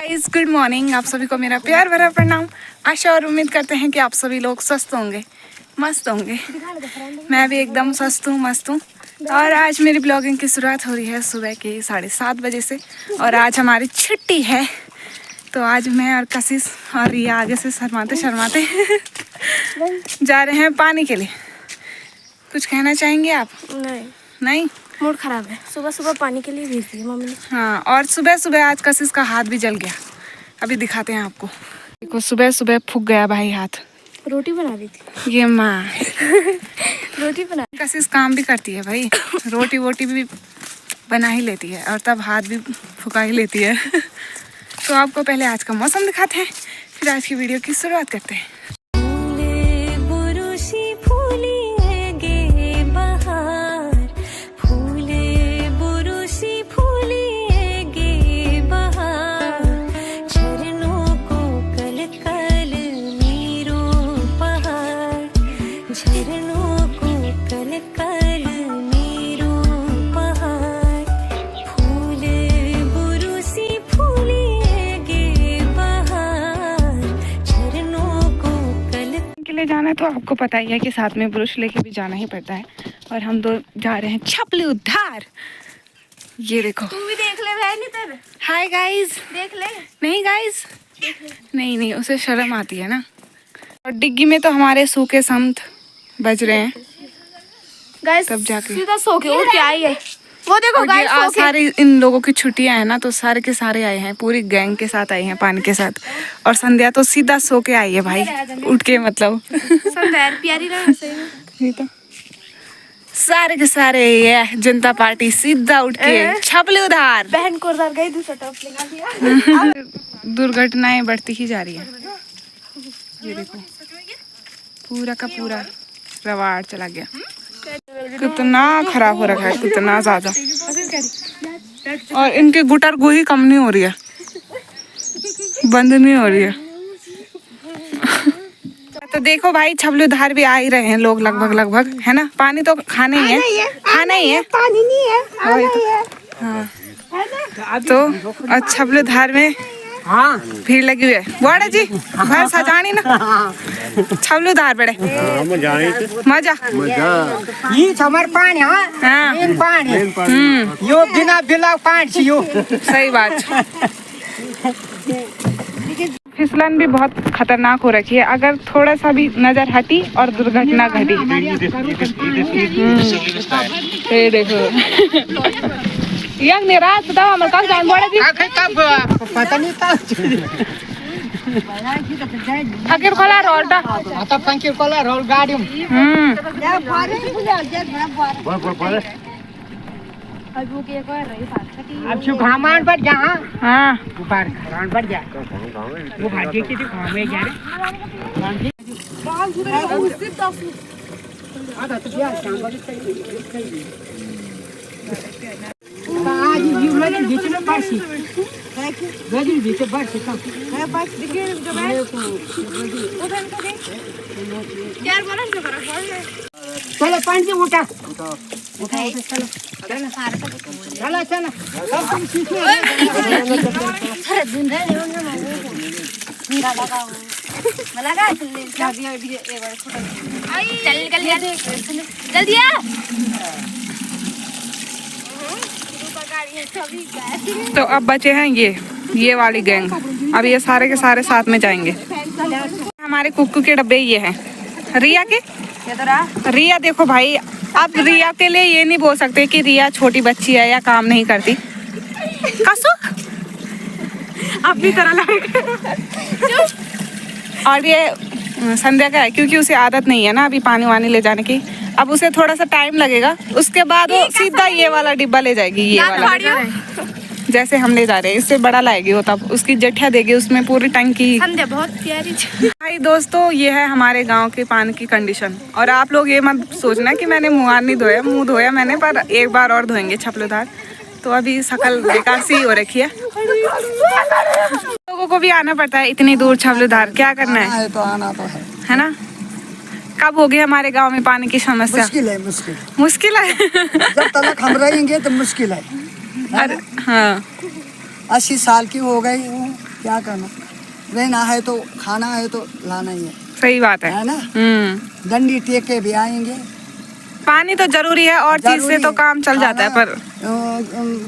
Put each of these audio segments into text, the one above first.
Guys good morning. आप सभी को मेरा प्यार भरा प्रणाम। आशा और उम्मीद करते हैं कि आप सभी लोग स्वस्थ होंगे, मस्त होंगे। मैं भी एकदम स्वस्थ हूँ, मस्त हूँ। और आज मेरी ब्लॉगिंग की शुरुआत हो रही है सुबह के 7:30 बजे से। और आज हमारी छुट्टी है, तो आज मैं और कशिश और रिया आगे से शर्माते शर्माते जा रहे हैं पानी के लिए। कुछ कहना चाहेंगे आप? नहीं, मूड खराब है। सुबह सुबह पानी के लिए भेज दी मम्मी ने। हाँ, और सुबह सुबह आज कशिश का हाथ भी जल गया। अभी दिखाते हैं आपको। देखो सुबह सुबह फूक गया भाई हाथ। रोटी बना रही थी ये माँ रोटी बना। कशिश काम भी करती है भाई, रोटी वोटी भी बना ही लेती है और तब हाथ भी फुका ही लेती है। तो आपको पहले आज का मौसम दिखाते हैं, फिर आज की वीडियो की शुरुआत करते हैं। जाना है तो आपको पता ही है कि साथ में ब्रश लेके भी जाना ही पड़ता है। और हम दो जा रहे हैं छपली उद्धार। ये देखो, तुम भी देख ले भाई। नहीं तेरे हाय गाइस, देख ले। नहीं गाइस, नहीं उसे शर्म आती है ना। और डिग्गी में तो हमारे सूखे संत बज रहे हैं गाइस। तब जाके सीधा सो के उठ के आई है। वो देखो गाइस, आज सारे इन लोगों की छुट्टियां हैं ना, तो सारे के सारे आए हैं, पूरी गैंग के साथ आए हैं पानी के साथ। और संध्या तो सीधा सो के आई है भाई, उठ के मतलब। संध्या प्यारी रहा सही तो सारे के सारे ये जनता पार्टी सीधा उठ के छपली उधार। बहन को उधार गई, दूसरा टॉप लगा दिया। दुर्घटनाएं बढ़ती ही जा रही है। ये देखो पूरा का पूरा रवाड़ चला गया। कितना खराब हो रखा है, कितना ज्यादा। और इनकी गुटर गुही कम नहीं हो रही है, बंद नहीं हो रही है। तो देखो भाई छपली उधार भी आ ही रहे हैं लोग लगभग है ना। पानी तो खाना ही है, खाना ही है, पानी नहीं है। हाँ तो छपली उधार में हाँ भीड़ लगी हुई है। बड़ा जी घर सजानी ना छपली उधार बड़े मजा ये समर पानी। हाँ मेन पानी यो बिना बिला पानी यो। सही बात। फिसलन भी बहुत खतरनाक हो रखी है। अगर थोड़ा सा भी नजर हटी और दुर्घटना घटी। ये देखो यंग ने रात बताओ हमारे काल जान बड़ा जी पता नहीं था फकीर खोला रोलटा आता फकीर खोला रोल गाड़ी अब शु घामान पर जा। हाँ ऊपर घामान पर जा वो भाजी की थी घामे जा रे आधा तो यार शाम आज ये वाले बीच में बासी गदी बीच में बासी का है बात दिखे यार बोला जो करा चलो पानी से उठा उठा चलो चला चला सब तुम सीखो। अरे दिन रहे ना लगाओ लगा जल्दी एक बार चल निकल जल्दी आ। तो अब बचे हैं ये वाली गैंग। अब ये सारे के सारे साथ में जाएंगे। हमारे कुक्कू के डब्बे ये हैं रिया के। रिया देखो भाई, अब रिया के लिए ये नहीं बोल सकते कि रिया छोटी बच्ची है या काम नहीं करती। कसो अपनी तरह लगे। और ये संध्या का है क्योंकि उसे आदत नहीं है ना अभी पानी वानी ले जाने की। अब उसे थोड़ा सा टाइम लगेगा, उसके बाद वो सीधा ये वाला डिब्बा ले जाएगी। ये वाला जैसे हम ले जा रहे हैं, इससे बड़ा लाएगी वो, तब उसकी जठिया देगी उसमें पूरी टंकी। संध्या बहुत प्यारी। भाई दोस्तों ये है हमारे गांव के पानी की कंडीशन। और आप लोग ये मत सोचना कि मैंने मुँह धोया, मुँह धोया मैंने, पर एक बार और धोएंगे छपली उधार। तो अभी शकल बेकार सी हो रखी है। लोगों को भी आना पड़ता है इतनी दूर छपली उधार, क्या करना है तो आना तो है ना। कब होगी हमारे गांव में पानी की समस्या? मुश्किल है जब तक हम रहेंगे तो मुश्किल है। अरे हाँ 80 साल की हो गई, क्या करना, रहना है तो खाना है तो लाना ही सही बात है ना। डंडी टेक के भी आएंगे। पानी तो जरूरी है और चीज से तो काम चल जाता है, पर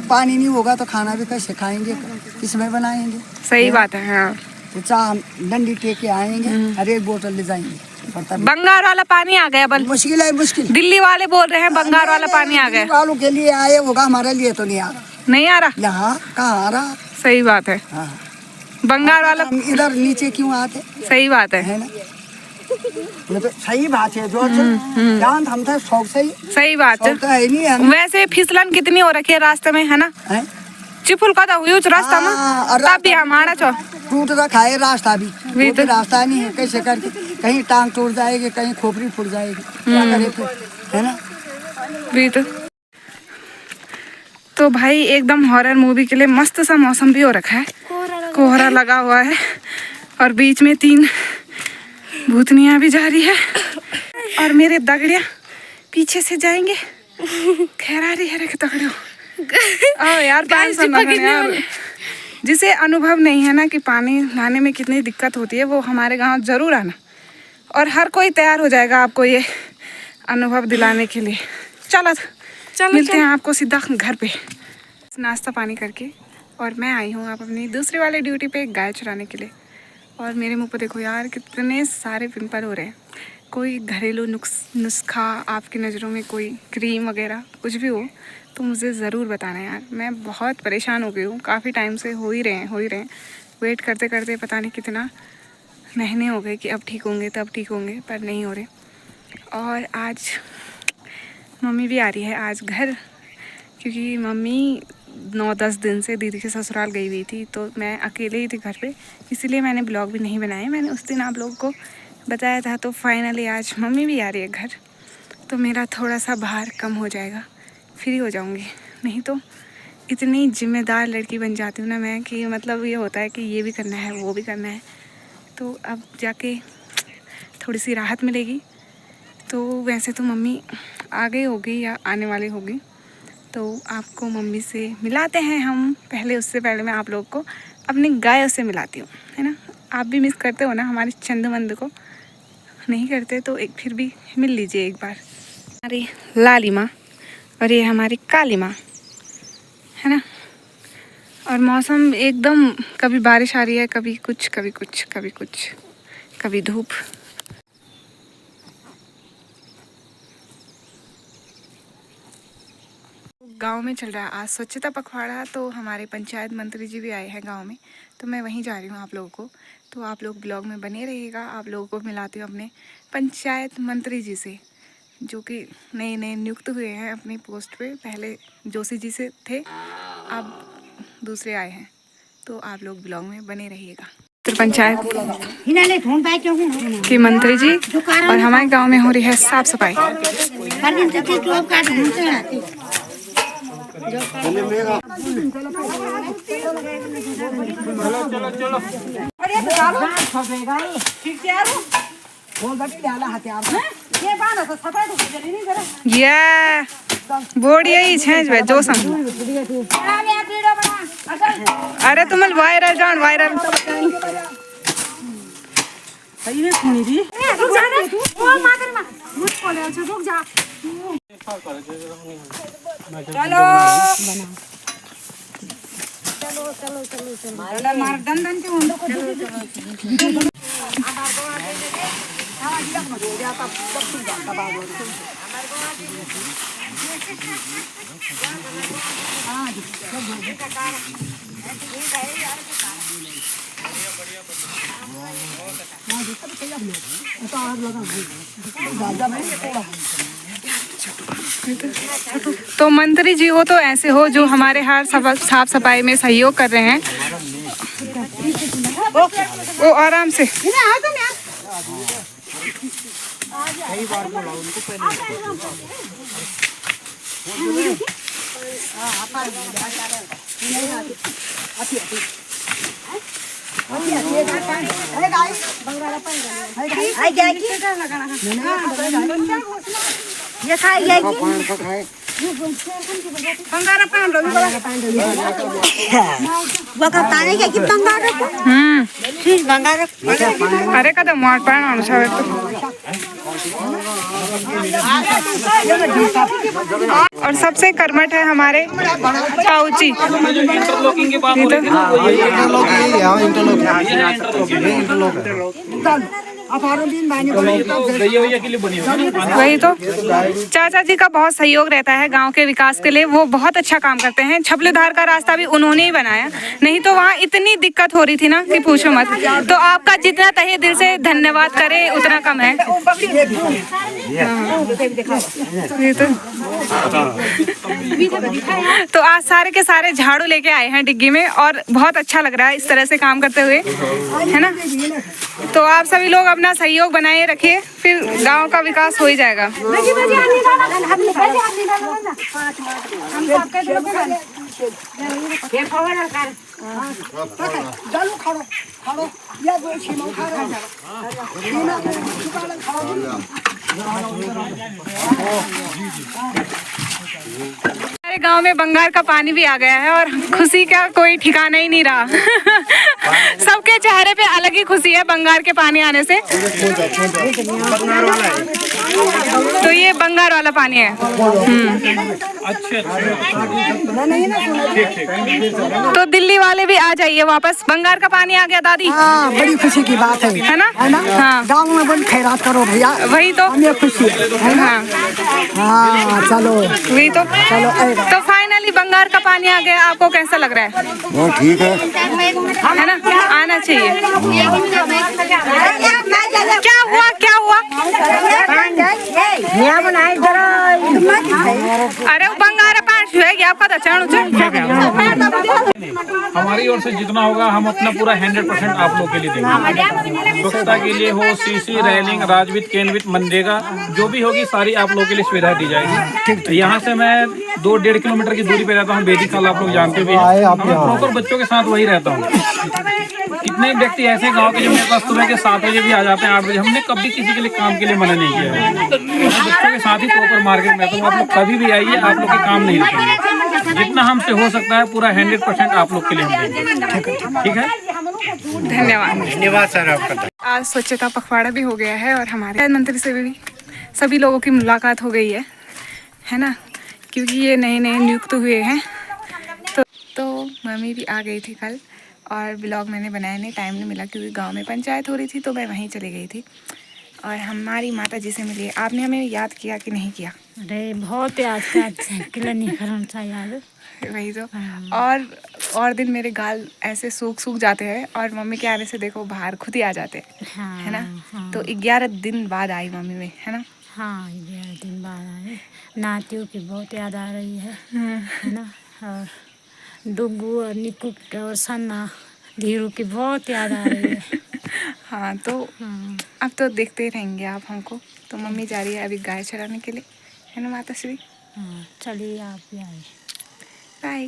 पानी नहीं होगा तो खाना भी कैसे खाएंगे, किसमें बनाएंगे। सही बात है। हाँ। तो चाह हम डंडी टेक के आएंगे, हर एक बोतल ले जाएंगे। बंगाल वाला पानी आ गया, बल मुश्किल है, मुश्किल। दिल्ली वाले बोल रहे हैं बंगाल वाला पानी आ गया। वालों के लिए आए होगा, हमारे लिए तो नहीं आ रहा। नहीं आ रहा, यहाँ कहाँ आ रहा। सही बात है। हाँ। बंगाल वाला इधर नीचे क्यों आते। सही बात है ना, ये तो सही बात है। जो जान हम थे शौक सही बात है। तो है नहीं हम। वैसे फिसलन कितनी हो रखी है रास्ते में, है ना। चिपुल का तो हुई उस रास्ता में, तब भी हमारा टूट रखा है रास्ता भी तो रास्ता नहीं है। कैसे करके कहीं टांग टूट जाएगी, कहीं खोपड़ी फूट जाएगी, क्या करे फिर, है ना। भी तो भाई एकदम हॉरर मूवी के लिए मस्त सा मौसम भी हो रखा है, कोहरा लगा हुआ है और बीच में 3 भूतनियाँ भी जा रही है और मेरे दगड़िया पीछे से जाएंगे। खैर आ रही है रे दगड़ियों। आओ यार, यार जिसे अनुभव नहीं है ना कि पानी लाने में कितनी दिक्कत होती है, वो हमारे गांव जरूर आना और हर कोई तैयार हो जाएगा आपको ये अनुभव दिलाने के लिए। चलो मिलते हैं आपको सीधा घर पे नाश्ता पानी करके। और मैं आई हूँ आप अपनी दूसरी वाली ड्यूटी पे गाय चुराने के लिए। और मेरे मुंह पे देखो यार कितने सारे पिंपल हो रहे हैं। कोई घरेलू नुस्खा आपकी नज़रों में, कोई क्रीम वगैरह कुछ भी हो तो मुझे ज़रूर बताना यार। मैं बहुत परेशान हो गई हूँ, काफ़ी टाइम से हो ही रहे हैं वेट करते करते पता नहीं कितना महीने हो गए कि अब ठीक होंगे तब ठीक होंगे, पर नहीं हो रहे। और आज मम्मी भी आ रही है आज घर, क्योंकि मम्मी 9-10 दिन से दीदी के ससुराल गई हुई थी, तो मैं अकेले ही थी घर पे, इसीलिए मैंने ब्लॉग भी नहीं बनाया। मैंने उस दिन आप लोगों को बताया था। तो फाइनली आज मम्मी भी आ रही है घर, तो मेरा थोड़ा सा भार कम हो जाएगा, फ्री हो जाऊंगी। नहीं तो इतनी जिम्मेदार लड़की बन जाती हूँ ना मैं कि मतलब ये होता है कि ये भी करना है वो भी करना है। तो अब जाके थोड़ी सी राहत मिलेगी। तो वैसे तो मम्मी आ गई होगी या आने वाली होगी, तो आपको मम्मी से मिलाते हैं हम। उससे पहले मैं आप लोग को अपनी गायों से मिलाती हूँ, है ना। आप भी मिस करते हो ना हमारी चंदमंद को, नहीं करते तो एक फिर भी मिल लीजिए एक बार। हमारी लाली माँ और ये हमारी काली माँ, है ना। और मौसम एकदम कभी बारिश आ रही है, कभी कुछ कभी कुछ कभी कुछ, कभी धूप। गांव में चल रहा है आज स्वच्छता पखवाड़ा, तो हमारे पंचायत मंत्री जी भी आए हैं गांव में, तो मैं वहीं जा रही हूँ आप लोगों को। तो आप लोग ब्लॉग में बने रहिएगा। आप लोगों को मिलाती हूँ अपने पंचायत मंत्री जी से, जो कि नए नियुक्त हुए हैं अपनी पोस्ट पे। पहले जोशी जी से थे, अब दूसरे आए हैं। तो आप लोग ब्लॉग में बने रहिएगा। पंचायत के मंत्री जी और हमारे गांव में हो रही है साफ सफाई। ये बोर्ड यही छेंज जोसन। अरे तुम वायरल जान वायरल तो मंत्री जी हो तो ऐसे हो जो हमारे हर साफ सफाई में सहयोग कर रहे हैं। वो आराम से ये खाई अरे कदा मोट पाना छावे और सबसे कर्मठ है हमारे ताऊजी। इंटरलॉकिंग की बात हो रही थी ना, वो ये गैया के लिए बनी होगी ना। वही तो चाचा जी का बहुत सहयोग रहता है गांव के विकास के लिए, वो बहुत अच्छा काम करते हैं। छपलीधार का रास्ता भी उन्होंने ही बनाया, नहीं तो वहाँ इतनी दिक्कत हो रही थी ना कि पूछो मत। तो आपका जितना तहे दिल से धन्यवाद करे उतना कम है। ये तो आज सारे के सारे झाड़ू लेके आए हैं डिग्गी में और बहुत अच्छा लग रहा है इस तरह से काम करते हुए, है ना। तो आप सभी लोग अपना सहयोग बनाए रखिए, फिर गांव का विकास हो ही जाएगा। हमारे गांव में बंगाल का पानी भी आ गया है और खुशी का कोई ठिकाना ही नहीं रहा। सबके चेहरे पे अलग ही खुशी है बंगाल के पानी आने से। तो ये बंगाल वाला पानी है। तो दिल्ली वाले भी आ जाइए वापस, बंगाल का पानी आ गया दादी। हाँ, बड़ी खुशी की बात है ना। हाँ, गाँव में बड़ी खैरात करो भैया, वही तो हमें खुशी है ना। हाँ चलो, वही तो चलो। तो फाइनली बंगाल का पानी आ गया, आपको कैसा लग रहा है? वो ठीक है ना, आना चाहिए। क्या हुआ क्या हुआ? अरे वो बंगारा पानी है आपका तो चढ़। हमारी ओर से जितना होगा हम अपना पूरा 100% आप लोग के लिए देंगे। स्वच्छता के लिए हो, सीसी, रेलिंग, राजविद, केनविद, मनरेगा जो भी होगी सारी आप लोगों के लिए सुविधा दी जाएगी। यहाँ से मैं 2-1.5 किलोमीटर की दूरी पे रहता हूँ, बेदी खाल आप लोग जानते भी हैं। मैं प्रॉपर बच्चों के साथ वही रहता हूँ। कितने व्यक्ति ऐसे गांव के जो मेरे पास सुबह के 7 बजे भी आ जाते हैं, 8 बजे। हमने कभी किसी के लिए काम के लिए मना नहीं किया है। बच्चों के साथ ही प्रॉपर मार्केट में, तो आप लोग कभी भी आइए, आप लोग के काम नहीं रुकेंगे। जितना हमसे हो सकता है पूरा 100% आप लोग के लिए हम देंगे। ठीक है, धन्यवाद सर आपका। आज स्वच्छता पखवाड़ा भी हो गया है और हमारे मंत्री से भी सभी लोगों की मुलाकात हो गई है ना, क्योंकि ये नए नए नियुक्त हुए हैं। तो मम्मी भी आ गई थी कल और ब्लॉग मैंने बनाया नहीं, टाइम नहीं मिला क्योंकि गांव में पंचायत हो रही थी, तो मैं वहीं चली गई थी और हमारी माता जी से मिली। आपने हमें याद किया कि नहीं किया? अरे बहुत याद किया नहीं करना चाहिए। वही तो। और दिन मेरे गाल ऐसे सूख जाते हैं और मम्मी के आने से देखो बाहर खुद ही आ जाते हैं। हाँ, है ना। हाँ। तो 11 दिन बाद आई मम्मी में, है ना। हाँ, 11 दिन बाद आए। नातियों की बहुत याद आ रही है ना। और डुगू और निकू और सन्ना धीरू की बहुत याद आ रही है। हाँ, तो अब तो देखते ही रहेंगे आप हमको। तो मम्मी जा रही है अभी गाय चराने के लिए, है ना माता श्री। हाँ, चलिए आप भी आइए। बाय।